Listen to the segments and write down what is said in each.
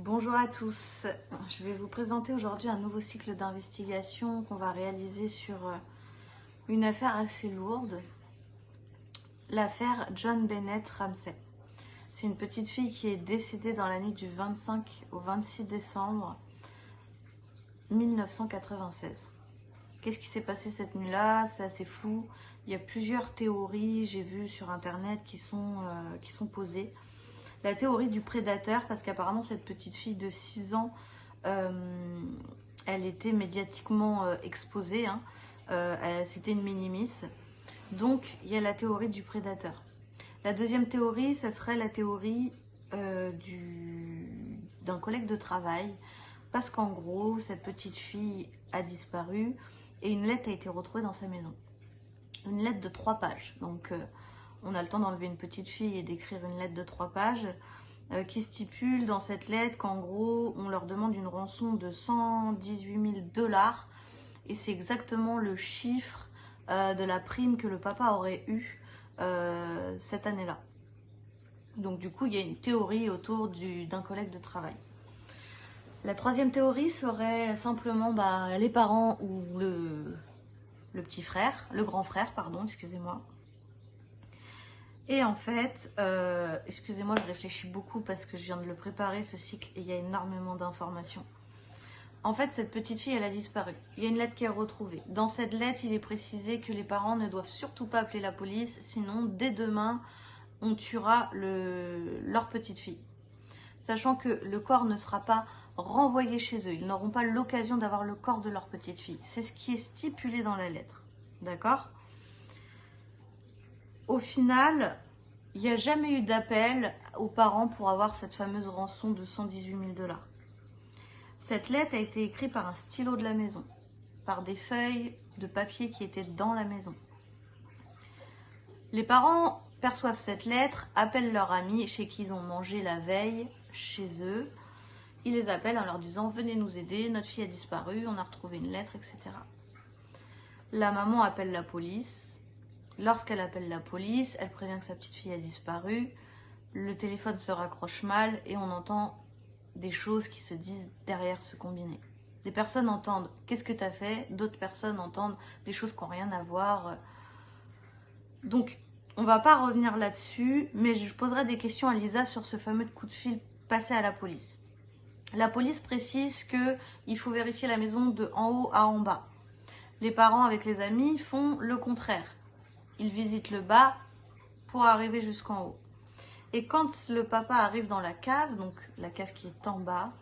Bonjour à tous, je vais vous présenter aujourd'hui un nouveau cycle d'investigation qu'on va réaliser sur une affaire assez lourde, l'affaire John Bennett Ramsey. C'est une petite fille qui est décédée dans la nuit du 25 au 26 décembre 1996. Qu'est-ce qui s'est passé cette nuit-là? C'est assez flou, il y a plusieurs théories, j'ai vu sur internet qui sont posées. La théorie du prédateur, parce qu'apparemment cette petite fille de 6 ans, elle était médiatiquement exposée, hein. C'était une mini-miss. Donc il y a la théorie du prédateur. La deuxième théorie, ça serait la théorie d'un collègue de travail, parce qu'en gros, cette petite fille a disparu et une lettre a été retrouvée dans sa maison. Une lettre de 3 pages, donc on a le temps d'enlever une petite fille et d'écrire une lettre de 3 pages qui stipule dans cette lettre qu'en gros, on leur demande une rançon de 118 000 $, et c'est exactement le chiffre de la prime que le papa aurait eu cette année-là. Donc du coup, il y a une théorie autour d'un collègue de travail. La troisième théorie serait simplement les parents ou le petit frère, le grand frère, pardon, excusez-moi. Et en fait, excusez-moi, je réfléchis beaucoup parce que je viens de le préparer, ce cycle, et il y a énormément d'informations. En fait, cette petite fille, elle a disparu. Il y a une lettre qui est retrouvée. Dans cette lettre, il est précisé que les parents ne doivent surtout pas appeler la police, sinon, dès demain, on tuera leur petite fille. Sachant que le corps ne sera pas renvoyé chez eux. Ils n'auront pas l'occasion d'avoir le corps de leur petite fille. C'est ce qui est stipulé dans la lettre. D'accord ? Au final, il n'y a jamais eu d'appel aux parents pour avoir cette fameuse rançon de 118 000 $. Cette lettre a été écrite par un stylo de la maison, par des feuilles de papier qui étaient dans la maison. Les parents perçoivent cette lettre, appellent leurs amis chez qui ils ont mangé la veille, chez eux. Ils les appellent en leur disant « Venez nous aider, notre fille a disparu, on a retrouvé une lettre, etc. » La maman appelle la police. Lorsqu'elle appelle la police, elle prévient que sa petite fille a disparu. Le téléphone se raccroche mal et on entend des choses qui se disent derrière ce combiné. Des personnes entendent « Qu'est-ce que tu as fait ?» D'autres personnes entendent des choses qui n'ont rien à voir. Donc, on ne va pas revenir là-dessus, mais je poserai des questions à Lisa sur ce fameux coup de fil passé à la police. La police précise qu'il faut vérifier la maison de en haut à en bas. Les parents avec les amis font le contraire. Ils visitent le bas pour arriver jusqu'en haut. Et quand le papa arrive dans la cave, donc la cave qui est en bas,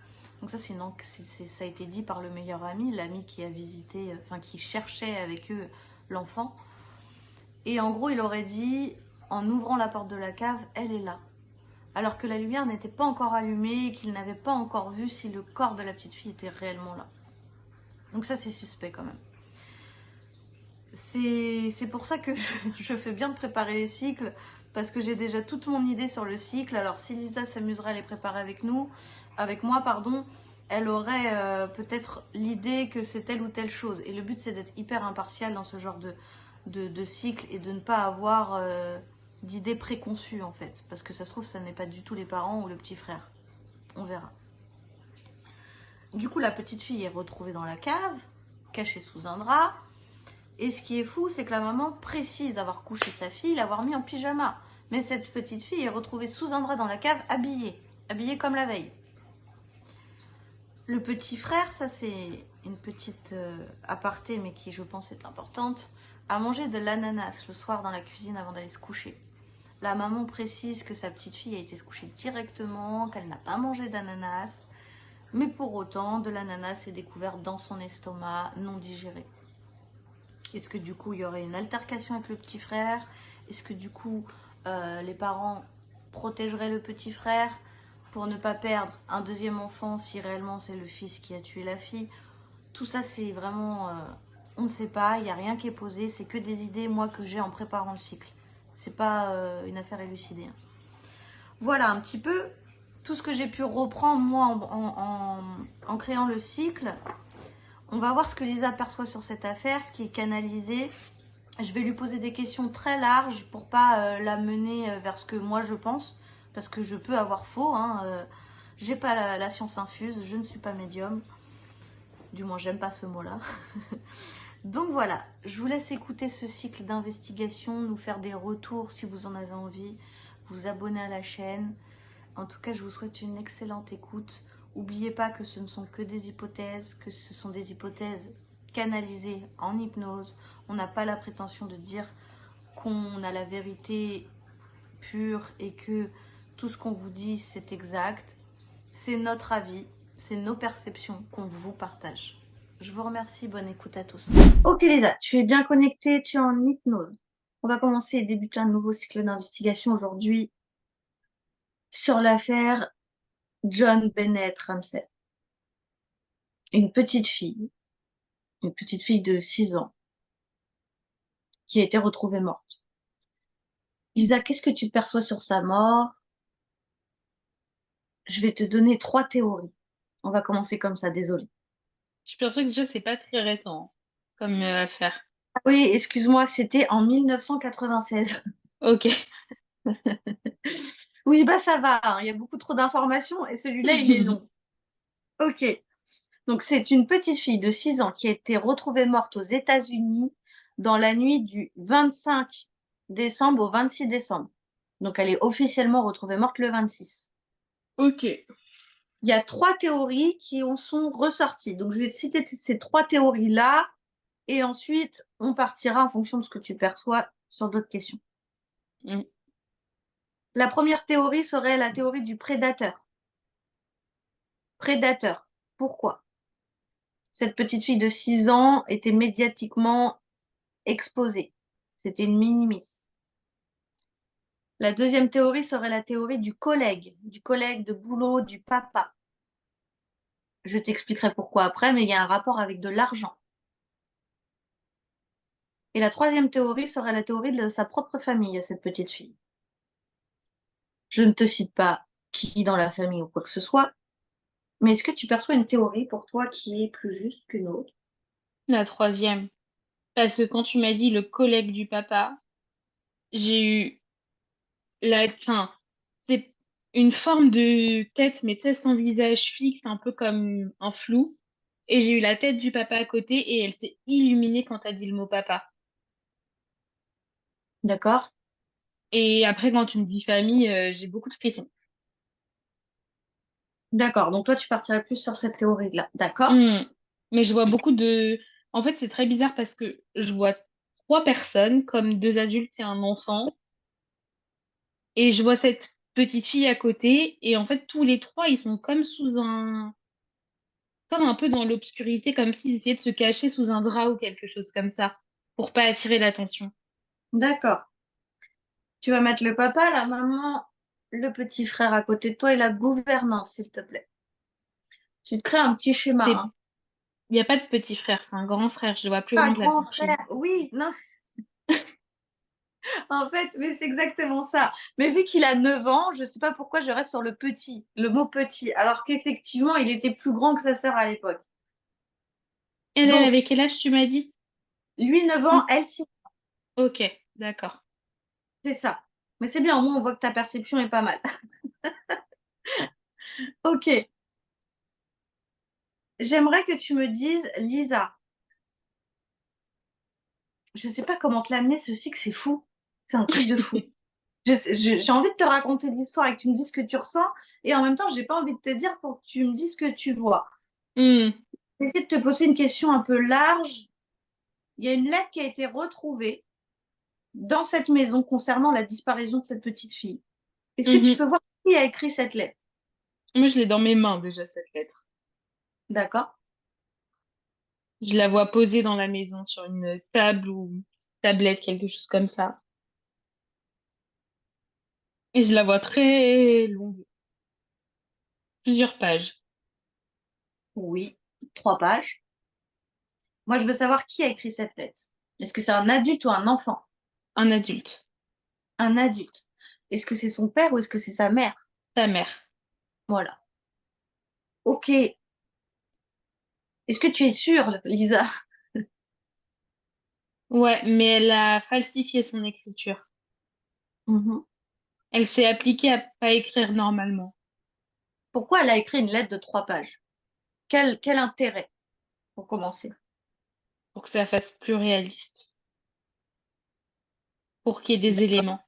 donc ça ça a été dit par le meilleur ami, l'ami qui a visité, qui cherchait avec eux l'enfant. Et en gros, il aurait dit, en ouvrant la porte de la cave, elle est là. Alors que la lumière n'était pas encore allumée et qu'il n'avait pas encore vu si le corps de la petite fille était réellement là. Donc ça, c'est suspect quand même. C'est pour ça que je fais bien de préparer les cycles, parce que j'ai déjà toute mon idée sur le cycle. Alors si Lisa s'amuserait à les préparer avec moi, elle aurait peut-être l'idée que c'est telle ou telle chose. Et le but, c'est d'être hyper impartial dans ce genre de cycle et de ne pas avoir d'idées préconçues en fait. Parce que ça se trouve, ça n'est pas du tout les parents ou le petit frère. On verra. Du coup, la petite fille est retrouvée dans la cave, cachée sous un drap. Et ce qui est fou, c'est que la maman précise avoir couché sa fille, l'avoir mis en pyjama. Mais cette petite fille est retrouvée sous un drap dans la cave, habillée comme la veille. Le petit frère, ça c'est une petite aparté, mais qui je pense est importante, a mangé de l'ananas le soir dans la cuisine avant d'aller se coucher. La maman précise que sa petite fille a été se coucher directement, qu'elle n'a pas mangé d'ananas, mais pour autant, de l'ananas est découvert dans son estomac, non digéré. Est-ce que du coup, il y aurait une altercation avec le petit frère? Est-ce que du coup, les parents protégeraient le petit frère pour ne pas perdre un deuxième enfant si réellement c'est le fils qui a tué la fille? Tout ça, c'est vraiment... on ne sait pas, il n'y a rien qui est posé. C'est que des idées, moi, que j'ai en préparant le cycle. C'est pas une affaire élucidée. Voilà un petit peu tout ce que j'ai pu reprendre, moi, en créant le cycle. On va voir ce que Lisa perçoit sur cette affaire, ce qui est canalisé. Je vais lui poser des questions très larges pour pas la mener vers ce que moi je pense, parce que je peux avoir faux. J'ai pas la science infuse, je ne suis pas médium. Du moins, j'aime pas ce mot-là. Donc voilà, je vous laisse écouter ce cycle d'investigation, nous faire des retours si vous en avez envie, vous abonner à la chaîne. En tout cas, je vous souhaite une excellente écoute. N'oubliez pas que ce ne sont que des hypothèses, que ce sont des hypothèses canalisées en hypnose. On n'a pas la prétention de dire qu'on a la vérité pure et que tout ce qu'on vous dit, c'est exact. C'est notre avis, c'est nos perceptions qu'on vous partage. Je vous remercie, bonne écoute à tous. Ok Lisa, tu es bien connectée, tu es en hypnose. On va commencer et débuter un nouveau cycle d'investigation aujourd'hui sur l'affaire John Bennett Ramsey. Une petite fille de 6 ans, qui a été retrouvée morte. Lisa, qu'est-ce que tu perçois sur sa mort? Je vais te donner 3 théories. On va commencer comme ça, désolée. Je perçois que déjà, c'est pas très récent comme affaire. Ah oui, excuse-moi, c'était en 1996. Ok. Oui, bah ça va, hein, il y a beaucoup trop d'informations et celui-là, il est long. Ok. Donc, c'est une petite fille de 6 ans qui a été retrouvée morte aux États-Unis dans la nuit du 25 décembre au 26 décembre. Donc, elle est officiellement retrouvée morte le 26. Ok. Il y a 3 théories qui en sont ressorties. Donc, je vais te citer ces 3 théories-là et ensuite, on partira en fonction de ce que tu perçois sur d'autres questions. Mm. La première théorie serait la théorie du prédateur. Prédateur. Pourquoi? Cette petite fille de 6 ans était médiatiquement exposée. C'était une mini-miss. La deuxième théorie serait la théorie du collègue de boulot, du papa. Je t'expliquerai pourquoi après, mais il y a un rapport avec de l'argent. Et la troisième théorie serait la théorie de sa propre famille à cette petite fille. Je ne te cite pas qui dans la famille ou quoi que ce soit, mais est-ce que tu perçois une théorie pour toi qui est plus juste qu'une autre? La troisième. Parce que quand tu m'as dit le collègue du papa, j'ai eu enfin, c'est une forme de tête, mais tu sais, sans visage fixe, un peu comme un flou. Et j'ai eu la tête du papa à côté et elle s'est illuminée quand t'as dit le mot papa. D'accord? Et après, quand tu me dis famille, j'ai beaucoup de frissons. D'accord. Donc toi, tu partirais plus sur cette théorie-là. D'accord? Hmm. Mais je vois beaucoup de... En fait, c'est très bizarre parce que je vois trois personnes, comme deux adultes et un enfant, et je vois cette petite fille à côté, et en fait, tous les trois, ils sont comme sous un... comme un peu dans l'obscurité, comme s'ils essayaient de se cacher sous un drap ou quelque chose comme ça, pour pas attirer l'attention. D'accord. Tu vas mettre le papa, la maman, le petit frère à côté de toi et la gouvernante, s'il te plaît. Tu te crées un petit schéma, C'est... hein. Il n'y a pas de petit frère, c'est un grand frère, je le vois plus Ah, grand que la grand petite fille. frère, oui, non, en fait, mais c'est exactement ça. Mais vu qu'il a 9 ans, je sais pas pourquoi je reste sur le petit, le mot petit, alors qu'effectivement, il était plus grand que sa sœur à l'époque. Elle avait Donc, quel âge, tu m'as dit? lui, 9 ans, Hmm. elle, 6. Ok, d'accord. C'est ça. Mais c'est bien, au moins, on voit que ta perception est pas mal. Ok. J'aimerais que tu me dises, Lisa, je sais pas comment te l'amener, ceci, que c'est fou. C'est un truc de fou. J'ai envie de te raconter l'histoire et que tu me dises ce que tu ressens. Et en même temps, j'ai pas envie de te dire pour que tu me dises ce que tu vois. Hmm. Je vais essayer de te poser une question un peu large. Il y a une lettre qui a été retrouvée dans cette maison concernant la disparition de cette petite fille. Est-ce que tu Mhm. peux voir qui a écrit cette lettre? Moi, je l'ai dans mes mains déjà, cette lettre. D'accord? Je la vois posée dans la maison sur une table ou une tablette, quelque chose comme ça. Et je la vois très longue, plusieurs pages. Oui. 3 pages. Moi, je veux savoir qui a écrit cette lettre. Est-ce que c'est un adulte ou un enfant? Un adulte, Un adulte. Est-ce que c'est son père ou est-ce que c'est sa mère? ta mère. Voilà. Ok. Est-ce que tu es sûre, Lisa? Ouais, mais elle a falsifié son écriture. Mhm. Elle s'est appliquée à pas écrire normalement. Pourquoi elle a écrit une lettre de 3 pages? Quel intérêt, pour commencer? pour que ça fasse plus réaliste, pour qu'il y ait des D'accord. éléments.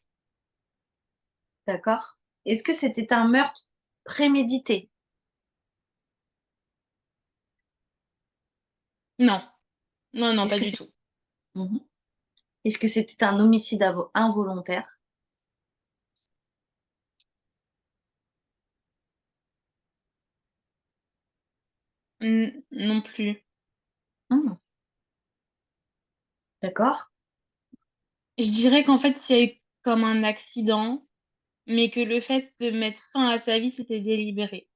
D'accord. Est-ce que c'était un meurtre prémédité? Non, non, non, Est-ce pas que du c'est... tout. Mhm. Est-ce que c'était un homicide involontaire? Non plus. Hmm. D'accord. Je dirais qu'en fait, il y a eu comme un accident, mais que le fait de mettre fin à sa vie, c'était délibéré.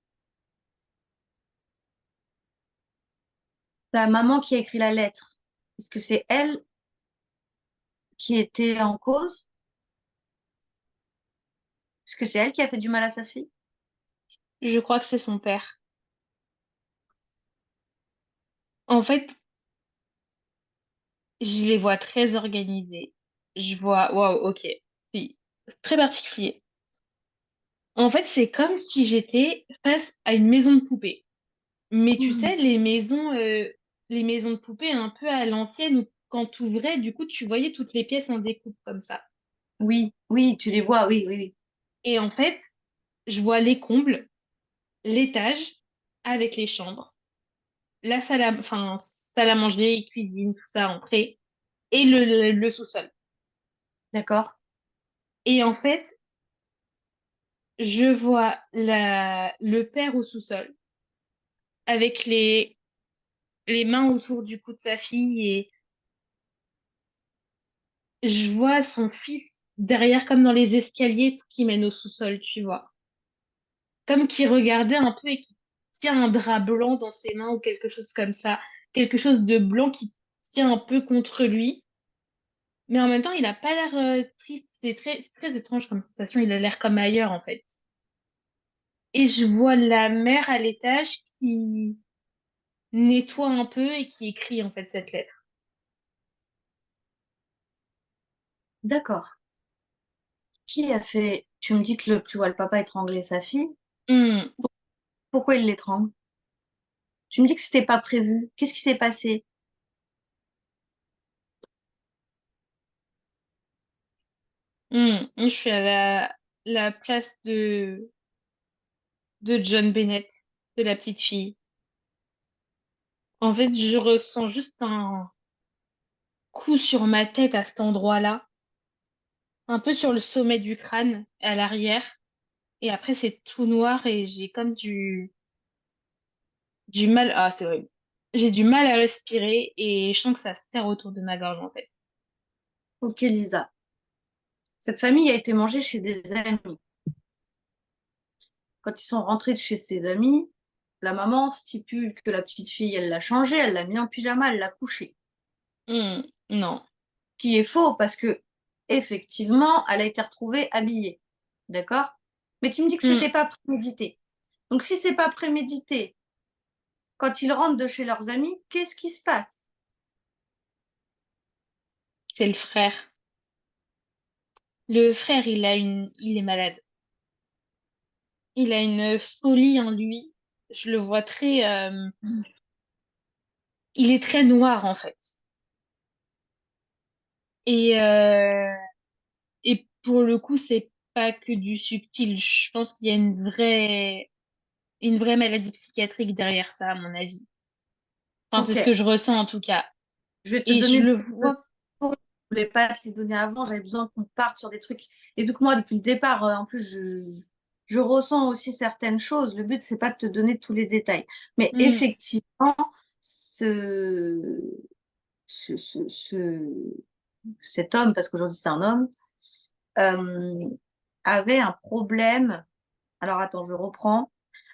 La maman qui a écrit la lettre, est-ce que c'est elle qui était en cause? Est-ce que c'est elle qui a fait du mal à sa fille? Je crois que c'est son père. En fait, je les vois très organisés. Je vois, waouh, ok, c'est très particulier. En fait, c'est comme si j'étais face à une maison de poupée. Mais tu Hmm. sais, les maisons de poupées un peu à l'ancienne, où quand tu ouvrais, du coup, tu voyais toutes les pièces en découpe comme ça. Oui, oui, tu les vois, oui, oui, oui. Et en fait, je vois les combles, l'étage avec les chambres, la salle à, enfin, salle à manger, cuisine, tout ça, entrée, et le sous-sol. D'accord. Et en fait, je vois le père au sous-sol avec les mains autour du cou de sa fille et je vois son fils derrière comme dans les escaliers qui mènent au sous-sol, tu vois. Comme qui regardait un peu et qui tient un drap blanc dans ses mains ou quelque chose comme ça. Quelque chose de blanc qui tient un peu contre lui. Mais en même temps, il a pas l'air triste. C'est très étrange comme sensation. Il a l'air comme ailleurs, en fait. Et je vois la mère à l'étage qui nettoie un peu et qui écrit, en fait, cette lettre. D'accord. Qui a fait... Tu me dis que tu vois le papa étrangler sa fille. Hum, Pourquoi il l'étrangle? Tu me dis que c'était pas prévu. Qu'est-ce qui s'est passé? Je suis à la place de John Bennett, de la petite fille. En fait, je ressens juste un coup sur ma tête à cet endroit-là, un peu sur le sommet du crâne, à l'arrière, et après c'est tout noir et j'ai comme du mal. Ah, c'est horrible. J'ai du mal à respirer et je sens que ça serre autour de ma gorge en fait. Ok, Lisa. Cette famille a été mangée chez des amis. Quand ils sont rentrés de chez ses amis, la maman stipule que la petite fille, elle l'a changée, elle l'a mis en pyjama, elle l'a couchée. Non. Qui est faux parce que, effectivement, elle a été retrouvée habillée. D'accord? Mais tu me dis que Hum, c'était pas prémédité. Donc, si c'est pas prémédité, quand ils rentrent de chez leurs amis, qu'est-ce qui se passe? c'est le frère. Le frère, il est malade. Il a une folie en lui. Je le vois très, il est très noir en fait. Et, euh, et pour le coup, c'est pas que du subtil. Je pense qu'il y a une vraie maladie psychiatrique derrière ça, à mon avis. Enfin, c'est Ok, ce que je ressens en tout cas. je vais te Et je donner le des vois. infos. Je voulais pas te les donner avant, j'avais besoin qu'on parte sur des trucs. Et vu que moi, depuis le départ, en plus, je ressens aussi certaines choses. Le but, c'est pas de te donner tous les détails. Mais Hmm, effectivement, ce, ce, ce, ce- cet homme, parce qu'aujourd'hui c'est un homme, euh, avait un problème. Alors attends, je reprends.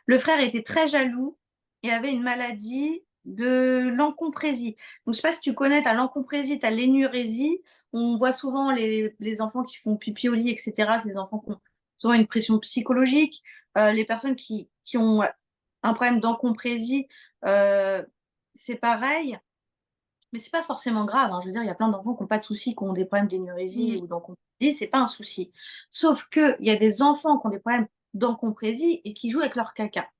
Le frère était très jaloux et avait une maladie de l'encomprésie. Donc, je ne sais pas si tu connais, tu as l'encomprésie, tu as l'énurésie. On voit souvent les enfants qui font pipi au lit, etc. C'est les enfants qui ont souvent une pression psychologique. Les personnes qui ont un problème d'encomprésie, euh, c'est pareil. Mais c'est pas forcément grave, hein. Je veux dire, il y a plein d'enfants qui n'ont pas de soucis, qui ont des problèmes d'énurésie hmm, ou d'encomprésie, c'est pas un souci. Sauf que il y a des enfants qui ont des problèmes dans Comprési et qui jouent avec leur caca.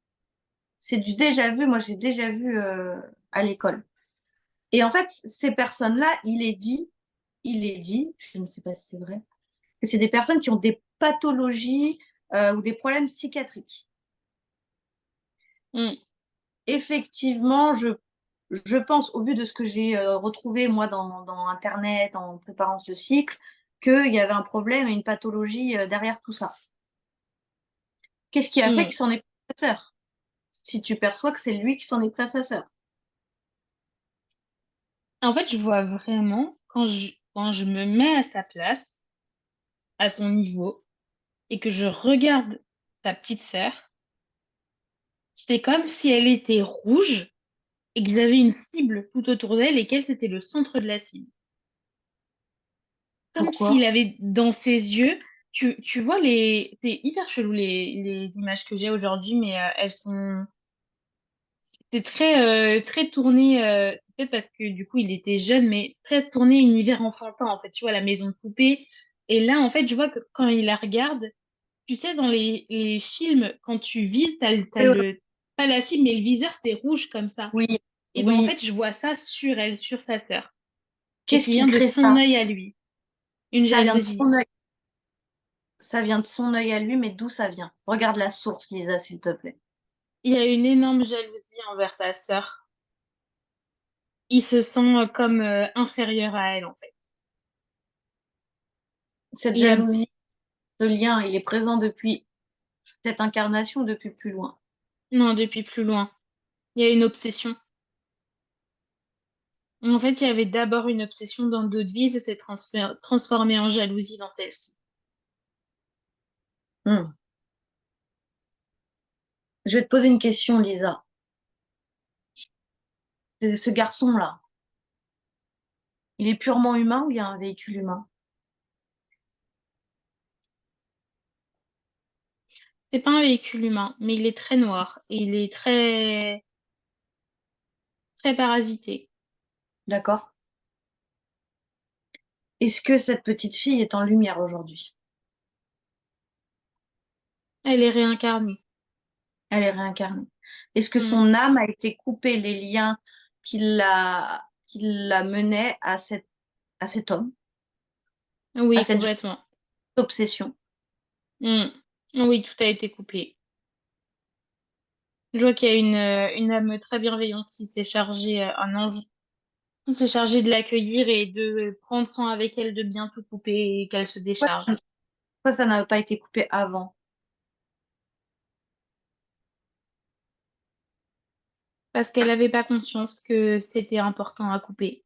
C'est du déjà vu, moi j'ai déjà vu à l'école. Et en fait, ces personnes-là, il est dit, je ne sais pas si c'est vrai, que c'est des personnes qui ont des pathologies ou des problèmes psychiatriques. Mm. Effectivement, je pense, au vu de ce que j'ai retrouvé moi dans Internet en préparant ce cycle, qu'il y avait un problème et une pathologie derrière tout ça. Qu'est-ce qui a fait qu'il Mm. s'en est pris à sa sœur? Si tu perçois que c'est lui qui s'en est pris à sa sœur. En fait, je vois vraiment, quand je me mets à sa place, à son niveau, et que je regarde sa petite sœur, c'est comme si elle était rouge et que j'avais une cible tout autour d'elle et qu'elle, c'était le centre de la cible. Comme s'il Pourquoi? avait dans ses yeux, tu vois les... C'est hyper chelou les images que j'ai aujourd'hui, mais elles sont... C'est très, très tourné, peut-être parce que du coup il était jeune, mais très tourné univers enfantin, en fait, tu vois, la maison de poupée. Et là, en fait, je vois que quand il la regarde, tu sais, dans les films, quand tu vises, Oui, oui, pas la cible, mais le viseur, c'est rouge comme ça. oui, Et ben en oui. fait, je vois ça sur elle, sur sa sœur. Et Qu'est-ce qui qui vient de crée son ça? œil à lui. Une Ça vient de jalousie. son œil. Ça vient de son œil à lui, mais d'où ça vient? Regarde la source, Lisa, s'il te plaît. Il y a une énorme jalousie envers sa sœur. Il se sent comme inférieur à elle, en fait. Cette Il y a... jalousie, ce lien, il est présent depuis cette incarnation, depuis plus loin. Non, depuis plus loin. Il y a une obsession. En fait, il y avait d'abord une obsession dans d'autres vies et ça s'est transformé en jalousie dans celle-ci. Hmm. Je vais te poser une question, Lisa. Ce garçon-là, il est purement humain ou il y a un véhicule humain? C'est pas un véhicule humain, mais il est très noir et il est très, très parasité. D'accord? Est-ce que cette petite fille est en lumière aujourd'hui? Elle est réincarnée. Elle est réincarnée. Est-ce que Mm. son âme a été coupée, les liens qui la menaient à cet homme, à Oui, cette complètement. obsession? Mm. Oui, tout a été coupé. Je vois qu'il y a une âme très bienveillante qui s'est chargée, un ange, qui s'est chargé de l'accueillir et de prendre soin avec elle, de bien tout couper et qu'elle se décharge. Pourquoi ça n'a pas été coupé avant? Parce qu'elle n'avait pas conscience que c'était important à couper.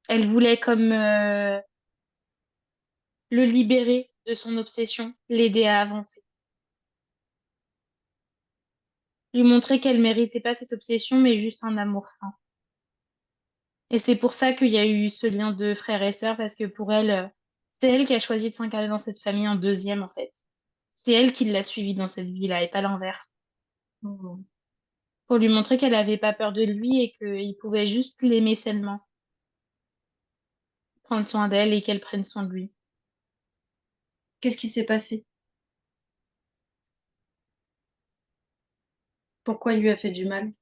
Elle voulait comme le libérer de son obsession, l'aider à avancer. Lui montrer qu'elle méritait pas cette obsession, mais juste un amour sain. Et c'est pour ça qu'il y a eu ce lien de frère et sœur, parce que pour elle, c'est elle qui a choisi de s'incarner dans cette famille en deuxième, en fait. C'est elle qui l'a suivi dans cette vie-là, et pas l'inverse. Hmm. Pour lui montrer qu'elle avait pas peur de lui et qu'il pouvait juste l'aimer sainement, prendre soin d'elle et qu'elle prenne soin de lui. Qu'est-ce qui s'est passé? Pourquoi il lui a fait du mal?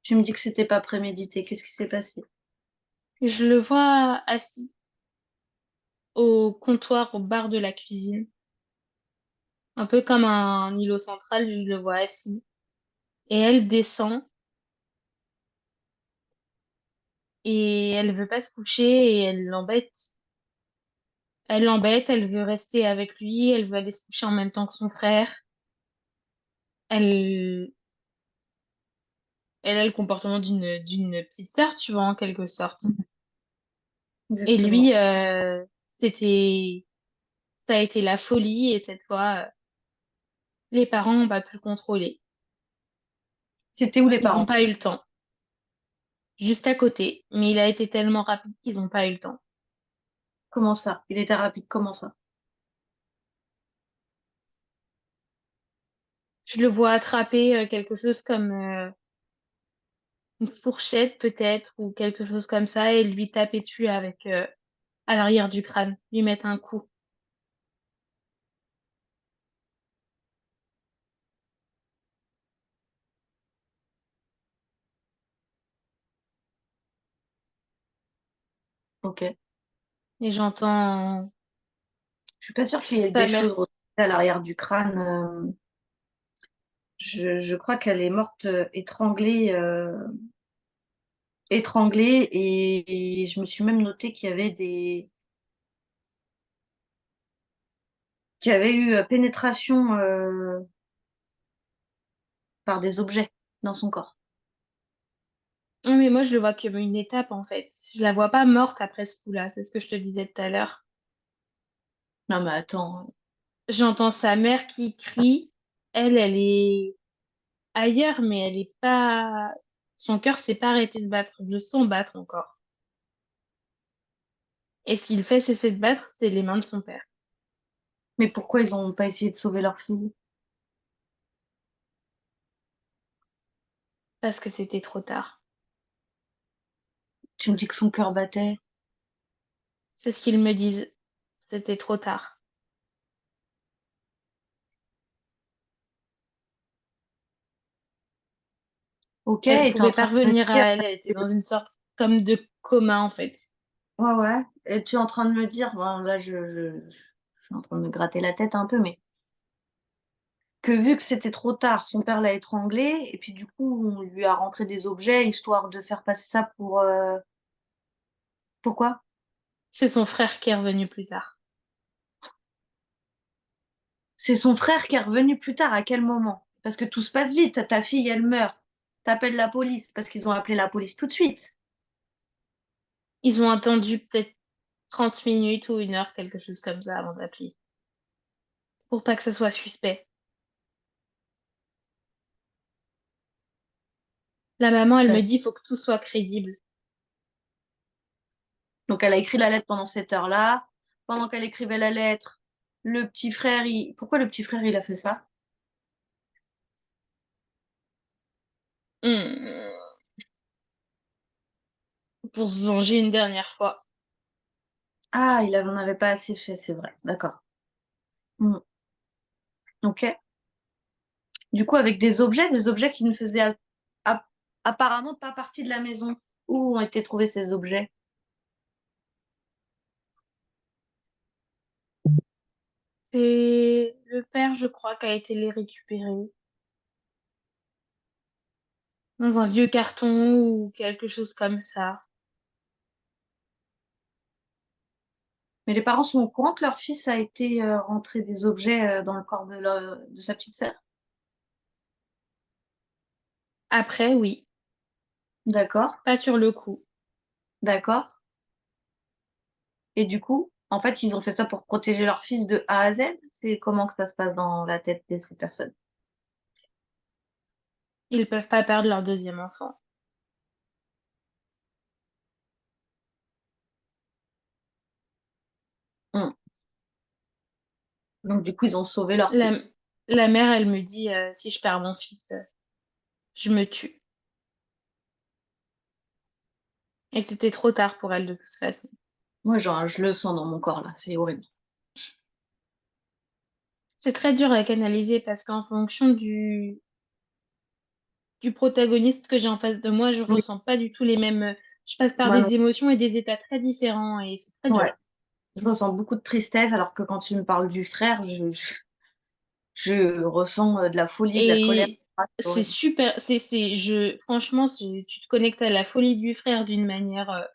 Tu me dis que c'était pas prémédité. Qu'est-ce qui s'est passé? Je le vois assis au comptoir, au bar de la cuisine, un peu comme un îlot central, je le vois assis. Et elle descend et elle veut pas se coucher et elle l'embête. Elle l'embête, elle veut rester avec lui, elle veut aller se coucher en même temps que son frère. Elle, elle a le comportement d'une petite sœur, tu vois, en quelque sorte. Et Exactement. lui, ça a été la folie et cette fois, les parents n'ont pas pu le contrôler. C'était où les Ils n'ont parents? pas eu le temps. Juste à côté, mais il a été tellement rapide qu'ils n'ont pas eu le temps. Comment ça? Il était rapide, comment ça? Je le vois attraper quelque chose comme une fourchette peut-être ou quelque chose comme ça et lui taper dessus avec à l'arrière du crâne, lui mettre un coup. Ok. Je Et j'entends suis pas sûre qu'il y ait sa des mère. choses à l'arrière du crâne. Je crois qu'elle est morte étranglée et je me suis même noté qu'il y avait eu pénétration par des objets dans son corps. Non, mais moi, je le vois comme une étape, en fait. Je la vois pas morte après ce coup-là. C'est ce que je te disais tout à l'heure. Non mais attends, J'entends sa mère qui crie. Elle est ailleurs, mais elle est pas. Son cœur s'est pas arrêté de battre. Je le sens battre encore. Et ce qu'il fait cesser de battre, c'est les mains de son père. mais pourquoi ils ont pas essayé de sauver leur fille? Parce que c'était trop tard. Tu me dis que son cœur battait. C'est ce qu'ils me disent. C'était trop tard. Ok, Elle et t'es en pouvait train pas de me revenir dire. à elle. Elle était dans une sorte comme de coma, en fait. Ouais, ouais. Et tu es en train de me dire, bon, là je suis en train de me gratter la tête un peu, mais que vu que c'était trop tard, son père l'a étranglée, et puis du coup on lui a rentré des objets histoire de faire passer ça pour... Pourquoi? C'est son frère qui est revenu plus tard. C'est son frère qui est revenu plus tard, à quel moment? Parce que tout se passe vite, ta fille elle meurt, t'appelles la police, parce qu'ils ont appelé la police tout de suite. Ils ont attendu peut-être 30 minutes ou 1 heure, quelque chose comme ça, avant d'appeler. Pour pas que ça soit suspect. La maman, elle me dit, faut que tout soit crédible. Donc elle a écrit la lettre pendant cette heure-là. Pendant qu'elle écrivait la lettre, le petit frère, pourquoi le petit frère il a fait ça? Hmm. Pour se venger une dernière fois. Ah, en avait pas assez fait, c'est vrai. D'accord. Hmm. Ok. Du coup, avec des objets qui ne faisaient a- apparemment pas partie de la maison. Où ont été trouvés ces objets? C'est le père, je crois, qui a été les récupérer. Dans un vieux carton ou quelque chose comme ça. Mais les parents sont au courant que leur fils a été rentré des objets dans le corps de sa petite sœur. Après, oui. D'accord, Pas sur le coup. d'accord. Et du coup, en fait, ils ont fait ça pour protéger leur fils de A à Z. C'est comment que ça se passe dans la tête de ces personnes? Ils peuvent pas perdre leur deuxième enfant. Hmm. Donc du coup, ils ont sauvé leur La, fils. la mère, elle me dit, si je perds mon fils, je me tue. Et c'était trop tard pour elle de toute façon. Moi, genre, je le sens dans mon corps là, c'est horrible. C'est très dur à canaliser parce qu'en fonction du protagoniste que j'ai en face de moi, je Oui, ressens pas du tout les mêmes. Je passe par moi non. des émotions et des états très différents et c'est très dur. Ouais, je ressens beaucoup de tristesse alors que quand tu me parles du frère, je ressens de la folie, de la colère. Et Ah, c'est c'est horrible. super. Franchement, tu te connectes à la folie du frère d'une manière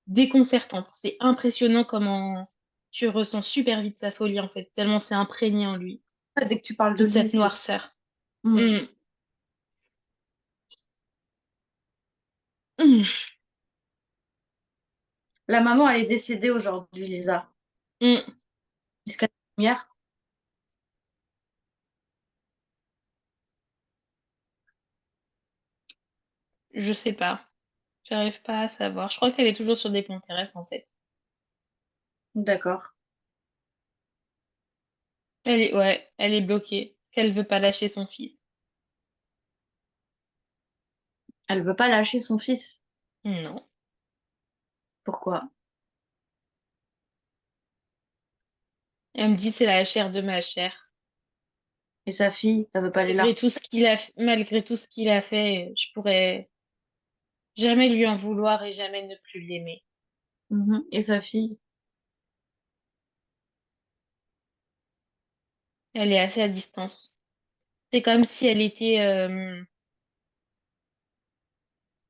déconcertante. C'est impressionnant comment tu ressens super vite sa folie en fait, tellement c'est imprégné en lui, Dès que tu parles de toute lui, cette c'est... noirceur. Hmm. Mm. Mm. La maman, elle est décédée aujourd'hui, Lisa. Mm. Puisqu'elle est hier. Je sais pas. J'arrive pas à savoir. Je crois qu'elle est toujours sur des ponts terrestres en fait. D'accord. Ouais, elle est bloquée parce qu'elle veut pas lâcher son fils. Elle veut pas lâcher son fils. Non. Pourquoi? Elle me dit c'est la chair de ma chair. Et sa fille, elle veut pas les larguer. Malgré tout ce qu'il a fait, je pourrais jamais lui en vouloir et jamais ne plus l'aimer. Et sa fille? Elle est assez à distance. C'est comme si elle était,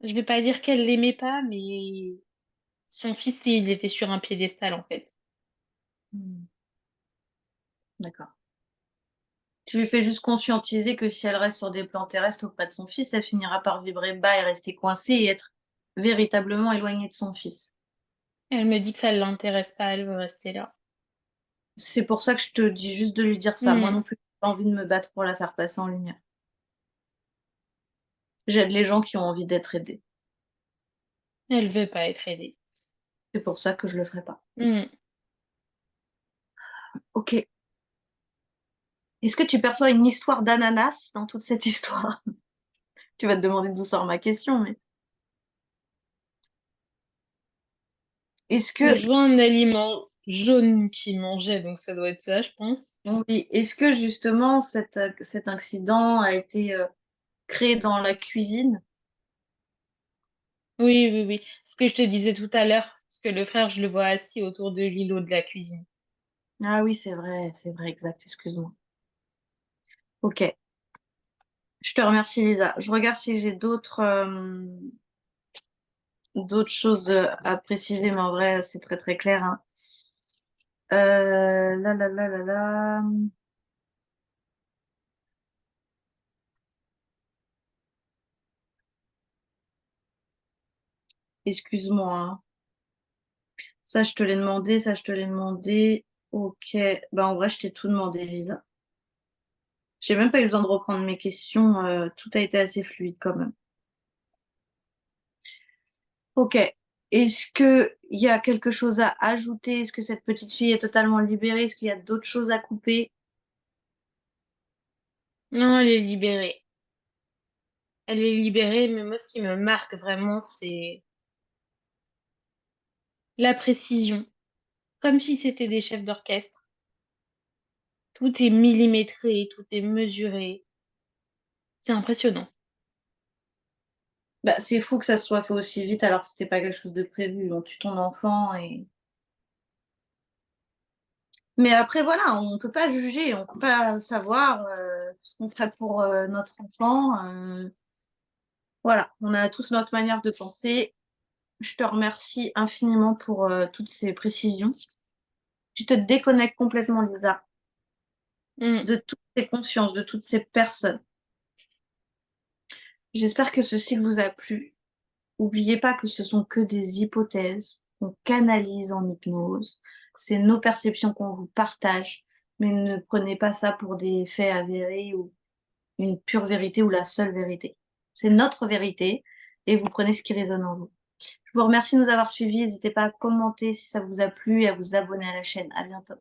je vais pas dire qu'elle l'aimait pas, mais son fils, il était sur un piédestal en fait. Hmm, d'accord. Tu lui fais juste conscientiser que si elle reste sur des plans terrestres auprès de son fils, elle finira par vibrer bas et rester coincée et être véritablement éloignée de son fils. Elle me dit que ça ne l'intéresse pas, elle veut rester là. C'est pour ça que je te dis juste de lui dire ça. Moi Hmm. non plus, j'ai pas envie de me battre pour la faire passer en lumière. J'aide les gens qui ont envie d'être aidés. Elle veut pas être aidée. C'est pour ça que je le ferai pas. Hmm. Ok. Est-ce que tu perçois une histoire d'ananas dans toute cette histoire? Tu vas te demander d'où sort ma question, mais est-ce que, Je vois un aliment jaune qui mangeait, donc ça doit être ça, je pense. oui, est-ce que justement cet accident a été créé dans la cuisine? Oui, oui, oui. Ce que je te disais tout à l'heure, parce que le frère, je le vois assis autour de l'îlot de la cuisine. Ah oui, c'est vrai, exact, excuse-moi. Ok, je te remercie Lisa. Je regarde si j'ai d'autres choses à préciser, mais en vrai, c'est très très clair, hein. Là, là, là, là, là. Excuse-moi, hein. Ça, je te l'ai demandé, ça, je te l'ai demandé. Ok, bah en vrai, je t'ai tout demandé, Lisa. J'ai même pas eu besoin de reprendre mes questions, tout a été assez fluide quand même. Ok. Est-ce que il y a quelque chose à ajouter? Est-ce que cette petite fille est totalement libérée? Est-ce qu'il y a d'autres choses à couper? Non, elle est libérée. Elle est libérée, mais moi, ce qui me marque vraiment, c'est la précision. Comme si c'était des chefs d'orchestre. Tout est millimétré, tout est mesuré. C'est impressionnant. Bah, c'est fou que ça se soit fait aussi vite alors que c'était pas quelque chose de prévu. On tue ton enfant et. Mais après, voilà, on peut pas juger, on peut pas savoir ce qu'on fait pour notre enfant. Voilà, on a tous notre manière de penser. Je te remercie infiniment pour toutes ces précisions. Tu te déconnectes complètement, Lisa, Hmm. de toutes ces consciences, de toutes ces personnes. J'espère que ce cycle vous a plu. N'oubliez pas que ce sont que des hypothèses qu'on canalise en hypnose. C'est nos perceptions qu'on vous partage, mais ne prenez pas ça pour des faits avérés ou une pure vérité ou la seule vérité. C'est notre vérité et vous prenez ce qui résonne en vous. Je vous remercie de nous avoir suivis. N'hésitez pas à commenter si ça vous a plu et à vous abonner à la chaîne. À bientôt.